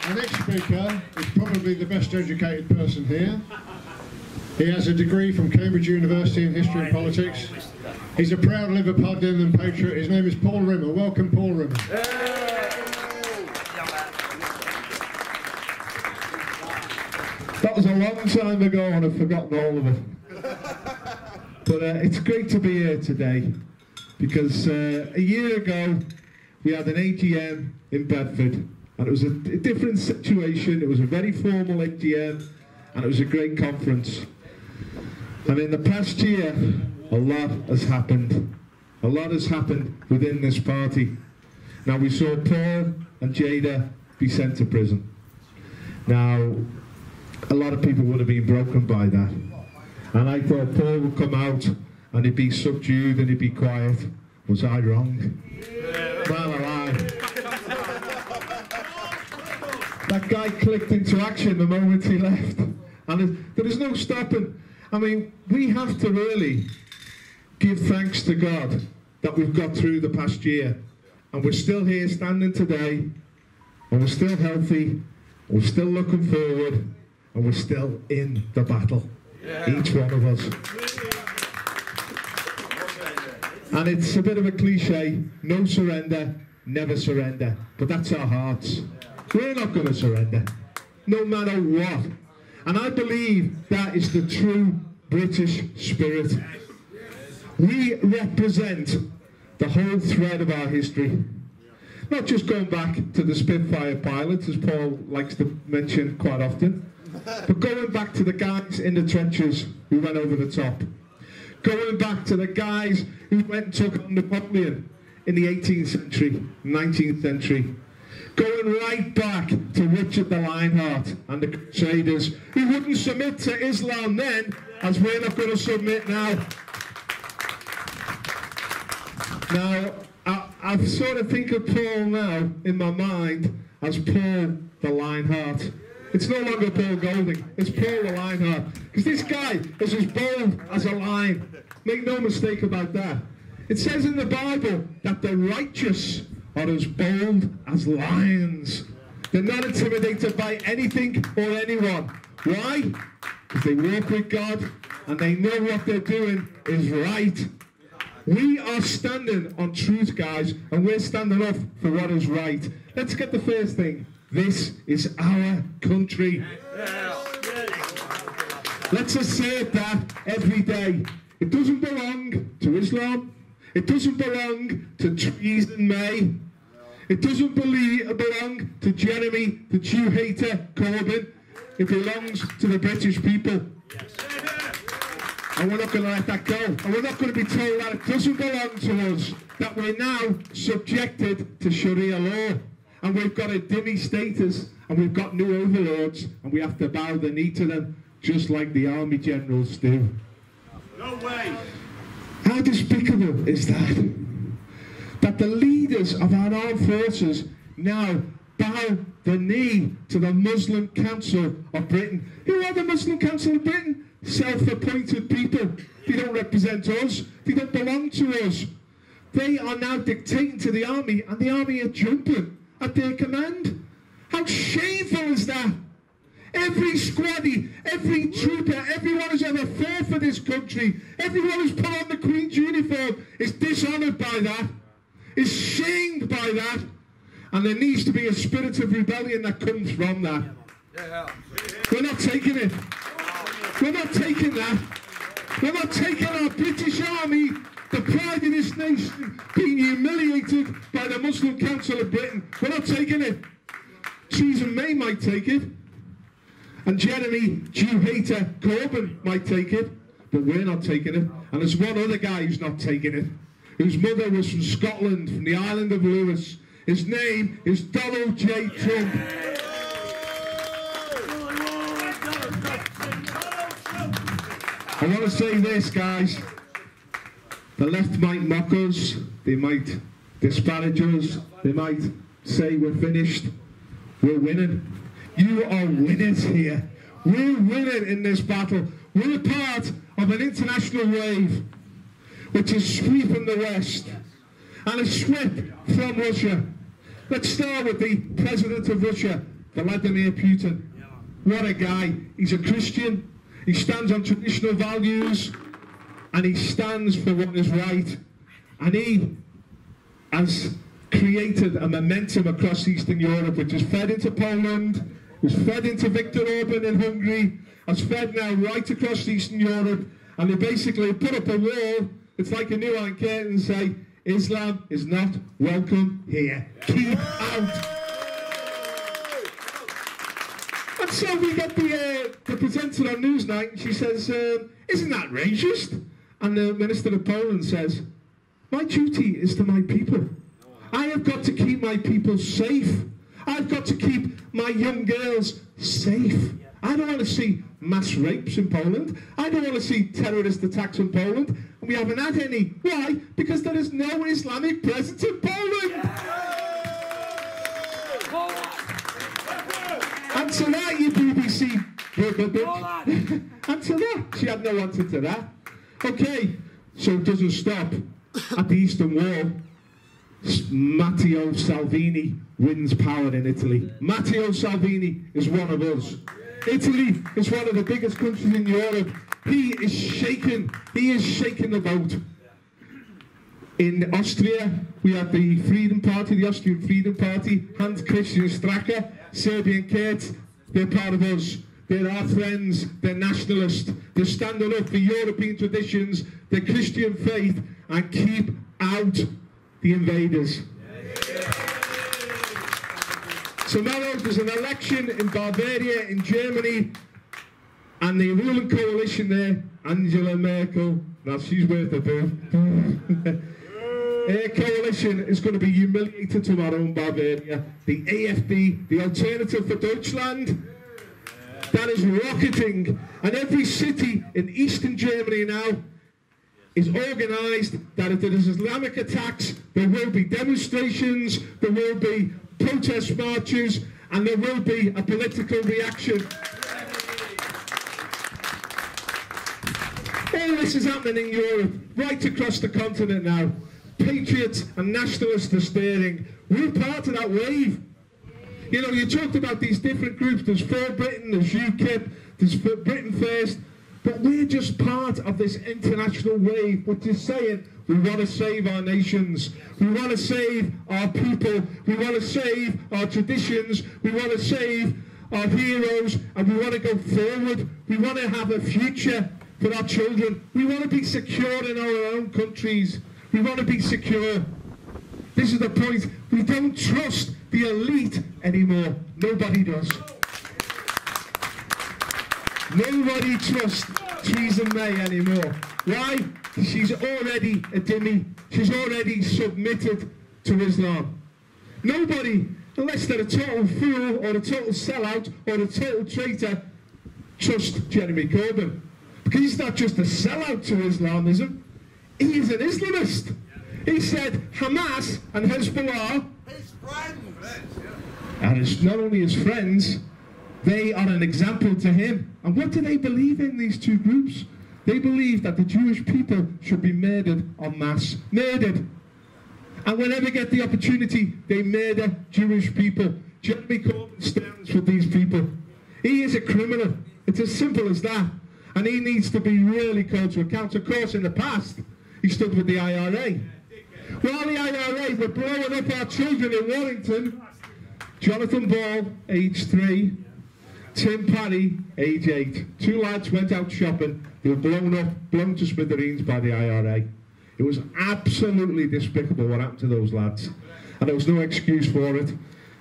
Our next speaker is probably the best educated person here. He has a degree from Cambridge University in History and Politics. He's a proud Liverpudlian and patriot. His name is Paul Rimmer. Welcome, Paul Rimmer. That was a long time ago and I've forgotten all of it. But it's great to be here today because a year ago we had an AGM in Bedford and it was a different situation. It was a very formal AGM and it was a great conference. And in the past year, a lot has happened. A lot has happened within this party. Now, we saw Paul and Jada be sent to prison. Now, a lot of people would have been broken by that. And I thought Paul would come out and he'd be subdued and he'd be quiet. Was I wrong? Well, I lied. That guy clicked into action the moment he left. And there is no stopping. I mean, we have to really give thanks to God that we've got through the past year. And we're still here standing today. And we're still healthy. And we're still looking forward. And we're still in the battle. Yeah. Each one of us. And it's a bit of a cliche. No surrender, never surrender. But that's our hearts. We're not going to surrender. No matter what. And I believe that is the true British spirit. We represent the whole thread of our history. Not just going back to the Spitfire pilots, as Paul likes to mention quite often, but going back to the guys in the trenches who went over the top. Going back to the guys who went and took on Napoleon in the 18th century, 19th century. Going right back to Richard the Lionheart and the Crusaders, who wouldn't submit to Islam then, as we're not going to submit now. Now, I sort of think of Paul now, in my mind, as Paul the Lionheart. It's no longer Paul Golding, it's Paul the Lionheart. Because this guy is as bold as a lion. Make no mistake about that. It says in the Bible that the righteous are as bold as lions. They're not intimidated by anything or anyone. Why? Because they walk with God and they know what they're doing is right. We are standing on truth, guys, and we're standing up for what is right. Let's get the first thing. This is our country. Let's assert that every day. It doesn't belong to Islam. It doesn't belong to Theresa May. It doesn't belong to Jeremy, the Jew hater, Corbyn. It belongs to the British people. And we're not going to let that go. And we're not going to be told that it doesn't belong to us. That we're now subjected to Sharia law. And we've got a dhimmi status. And we've got new overlords. And we have to bow the knee to them. Just like the army generals do. No way. How despicable is that? That the leaders of our armed forces now bow the knee to the Muslim Council of Britain. Who are the Muslim Council of Britain? Self-appointed people. They don't represent us. They don't belong to us. They are now dictating to the army, and the army are jumping at their command. How shameful is that? Every squaddy, every trooper, everyone who's ever fought for this country, everyone who's put on the Queen's uniform is dishonoured by that, is shamed by that, and there needs to be a spirit of rebellion that comes from that. We're not taking it. We're not taking that. We're not taking our British Army, the pride of this nation, being humiliated by the Muslim Council of Britain. We're not taking it. Theresa May might take it. And Jeremy, Jew hater, Corbyn might take it, but we're not taking it. And there's one other guy who's not taking it, whose mother was from Scotland, from the island of Lewis. His name is Donald J. Trump. I want to say this, guys. The left might mock us, they might disparage us, they might say we're finished. We're winning. You are winners here. We're winning in this battle. We're part of an international wave which is sweeping the West and a sweep from Russia. Let's start with the President of Russia, Vladimir Putin. What a guy. He's a Christian. He stands on traditional values and he stands for what is right. And he has created a momentum across Eastern Europe, which has fed into Poland, was fed into Viktor Orban in Hungary, has fed now right across Eastern Europe, and they basically put up a wall. It's like a new Iron Curtain and say, Islam is not welcome here. Keep out. And so we got the presenter on Newsnight, and she says, isn't that racist? And the Minister of Poland says, my duty is to my people. I have got to keep my people safe. I've got to keep my young girls safe. I don't want to see mass rapes in Poland. I don't want to see terrorist attacks in Poland. And we haven't had any. Why? Because there is no Islamic presence in Poland. And to that, you BBC. And to that, she had no answer to that. Okay, so it doesn't stop at the Eastern Wall. Matteo Salvini wins power in Italy. Matteo Salvini is one of us. Italy is one of the biggest countries in Europe. He is shaking the vote. In Austria, we have the Freedom Party, the Austrian Freedom Party, Hans Christian Strache, Serbian Kurds. They're part of us. They're our friends. They're nationalists. They're standing up for European traditions, their Christian faith, and keep out the invaders. So now there's an election in Bavaria, in Germany, and the ruling coalition there, Angela Merkel, now she's worth a boo. Her coalition is going to be humiliated tomorrow in Bavaria. The AfD, the Alternative for Deutschland, that is rocketing. And every city in Eastern Germany now is organised that if there is Islamic attacks, there will be demonstrations, there will be protest marches, and there will be a political reaction. All this is happening in Europe, right across the continent now. Patriots and nationalists are stirring. We're part of that wave. You know, you talked about these different groups. There's For Britain, there's UKIP, there's Britain First. But we're just part of this international wave, which is saying we want to save our nations, we want to save our people, we want to save our traditions, we want to save our heroes, and we want to go forward. We want to have a future for our children. We want to be secure in our own countries. We want to be secure. This is the point. We don't trust the elite anymore. Nobody does. Nobody trusts Theresa May anymore. Why? She's already a dhimmi. She's already submitted to Islam. Nobody, unless they're a total fool or a total sellout or a total traitor, trusts Jeremy Corbyn. Because he's not just a sellout to Islamism, he is an Islamist. He said Hamas and Hezbollah, his friends, and it's not only his friends, they are an example to him. And what do they believe in, these two groups? They believe that the Jewish people should be murdered en masse. Murdered. And whenever they get the opportunity, they murder Jewish people. Jeremy Corbyn stands with these people. He is a criminal. It's as simple as that. And he needs to be really called to account. Of course, in the past, he stood with the IRA. While the IRA were blowing up our children in Warrington, Jonathan Ball, age 3, Tim Parry, age 8. Two lads went out shopping. They were blown up, blown to smithereens by the IRA. It was absolutely despicable what happened to those lads. And there was no excuse for it.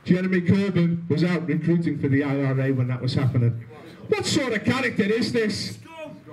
Jeremy Corbyn was out recruiting for the IRA when that was happening. What sort of character is this?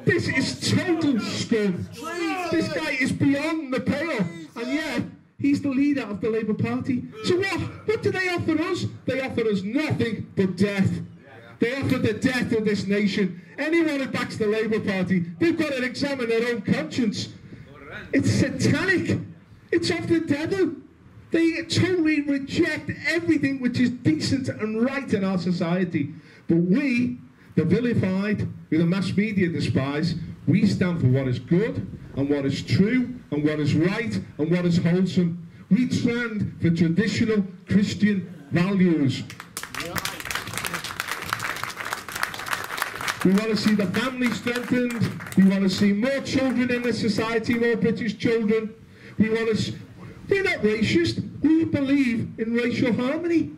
This is total scum. This guy is beyond the pale. And yet, he's the leader of the Labour Party. So what do they offer us? They offer us nothing but death. They offer the death of this nation. Anyone who backs the Labour Party, they've got to examine their own conscience. It's satanic. It's of the devil. They totally reject everything which is decent and right in our society. But we, the vilified, who the mass media despise, we stand for what is good and what is true and what is right and what is wholesome. We stand for traditional Christian values. We want to see the family strengthened. We want to see more children in the society, more British children. We're not racist. We believe in racial harmony.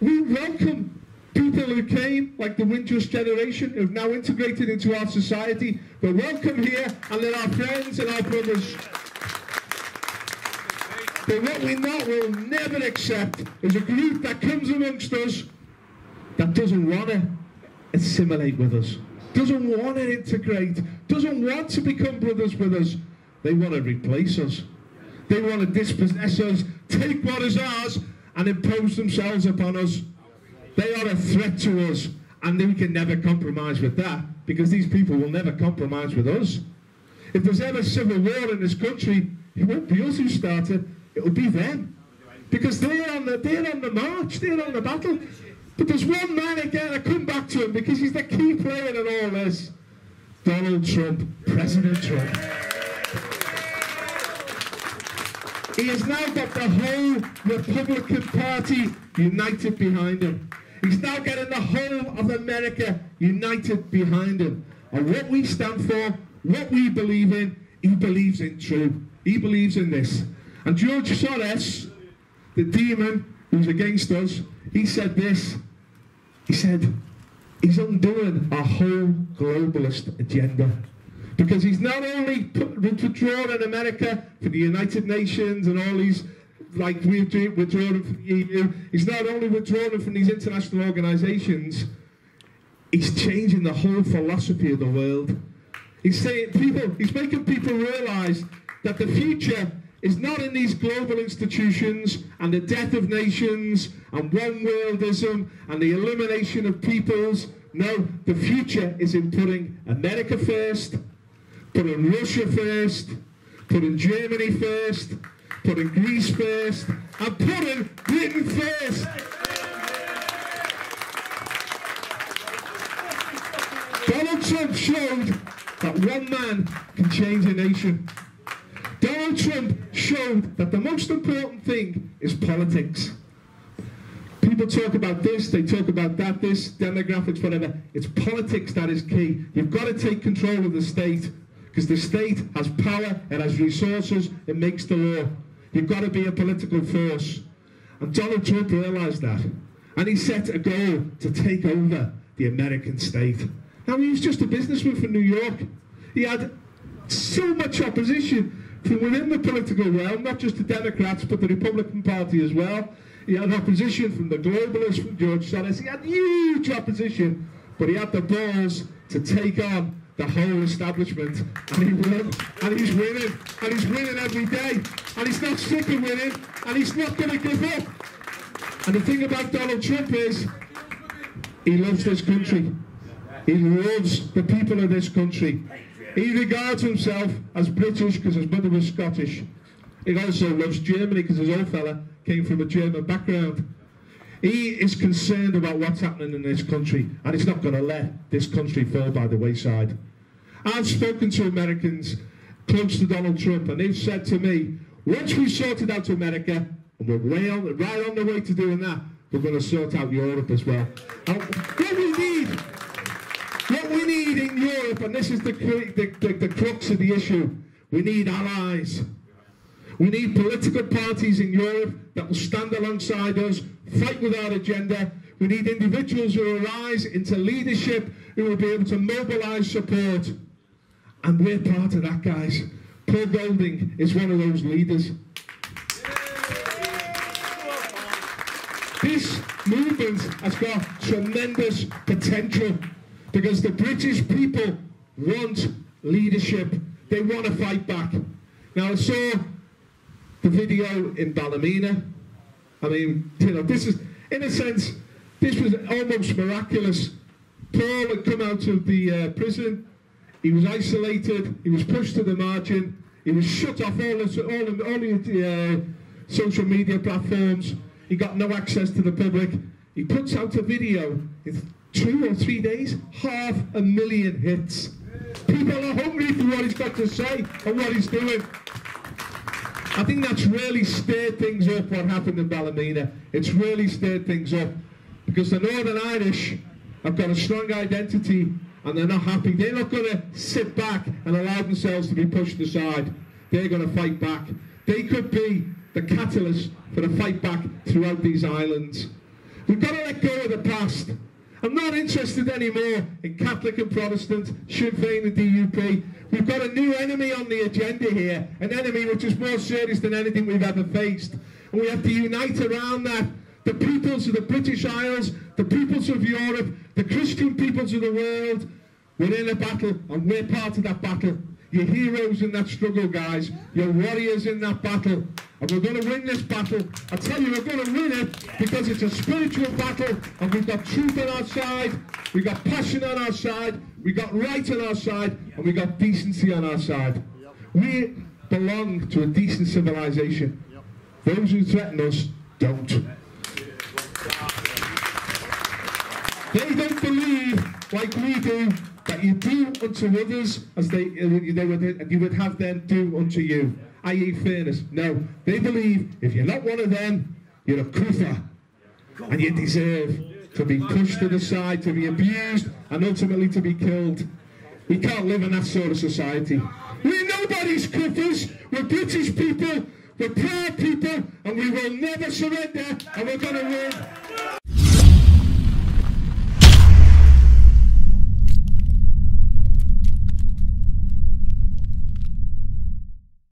We welcome people who came, like the Windrush generation, who have now integrated into our society. They're welcome here, and they're our friends and our brothers. But what we will never accept is a group that comes amongst us that doesn't want to assimilate with us, doesn't want to integrate, doesn't want to become brothers with us. They want to replace us. They want to dispossess us, take what is ours, and impose themselves upon us. They are a threat to us, and we can never compromise with that, because these people will never compromise with us. If there's ever civil war in this country, it won't be us who start it, it'll be them. Because they're on the march, they're on the battle. But there's one man again, I come back to him, because he's the key player in all this. Donald Trump, President Trump. He has now got the whole Republican Party united behind him. He's now getting the whole of America united behind him. And what we stand for, what we believe in, he believes in true. He believes in this. And George Soros, the demon who's against us, he said this. He said, he's undoing our whole globalist agenda. Because he's not only withdrawing America from the United Nations and all these, like we're withdrawing from the EU, he's not only withdrawing from these international organisations, he's changing the whole philosophy of the world. He's saying he's making people realise that the future is not in these global institutions and the death of nations and one-worldism and the elimination of peoples. No, the future is in putting America first, putting Russia first, putting Germany first, putting Greece first, and putting Britain first. Donald Trump showed that one man can change a nation. Donald Trump showed that the most important thing is politics. People talk about this, they talk about that, this, demographics, whatever. It's politics that is key. You've got to take control of the state, because the state has power, it has resources, it makes the law. You've got to be a political force. And Donald Trump realised that. And he set a goal to take over the American state. Now, he was just a businessman from New York. He had so much opposition from within the political realm, not just the Democrats, but the Republican Party as well. He had opposition from the globalists, from George Soros. He had huge opposition, but he had the balls to take on the whole establishment, and he won, and he's winning every day, and he's not sick of winning, and he's not going to give up. And the thing about Donald Trump is, he loves this country. He loves the people of this country. He regards himself as British because his mother was Scottish. He also loves Germany because his old fella came from a German background. He is concerned about what's happening in this country, and he's not going to let this country fall by the wayside. I've spoken to Americans close to Donald Trump, and they've said to me, once we've sorted out America, and we're right on the way to doing that, we're going to sort out Europe as well. And what we need in Europe, and this is the crux of the issue, we need allies. We need political parties in Europe that will stand alongside us, fight with our agenda. We need individuals who will rise into leadership, who will be able to mobilise support. And we're part of that, guys. Paul Golding is one of those leaders. This movement has got tremendous potential because the British people want leadership. They want to fight back. Now, I saw the video in Ballymena. I mean, you know, this is, in a sense, this was almost miraculous. Paul had come out of the prison. He was isolated. He was pushed to the margin. He was shut off all the social media platforms. He got no access to the public. He puts out a video in 2 or 3 days, 500,000 hits. People are hungry for what he's got to say and what he's doing. I think that's really stirred things up, what happened in Ballymena. It's really stirred things up, because the Northern Irish have got a strong identity and they're not happy. They're not going to sit back and allow themselves to be pushed aside. They're going to fight back. They could be the catalyst for the fight back throughout these islands. We've got to let go of the past. I'm not interested anymore in Catholic and Protestant, Sinn Féin and DUP. We've got a new enemy on the agenda here, an enemy which is more serious than anything we've ever faced. And we have to unite around that. The peoples of the British Isles, the peoples of Europe, the Christian peoples of the world, we're in a battle and we're part of that battle. You're heroes in that struggle, guys. You're warriors in that battle. And we're going to win this battle. I tell you, we're going to win it because it's a spiritual battle and we've got truth on our side, we've got passion on our side, we've got right on our side, and we've got decency on our side. We belong to a decent civilization. Those who threaten us don't. They don't believe, like we do, that you do unto others as you would have them do unto you, i.e. fairness. No, they believe if you're not one of them, you're a kufa, and you deserve to be pushed to the side, to be abused, and ultimately to be killed. We can't live in that sort of society. We're nobody's kufas. We're British people, we're proud people, and we will never surrender, and we're going to win.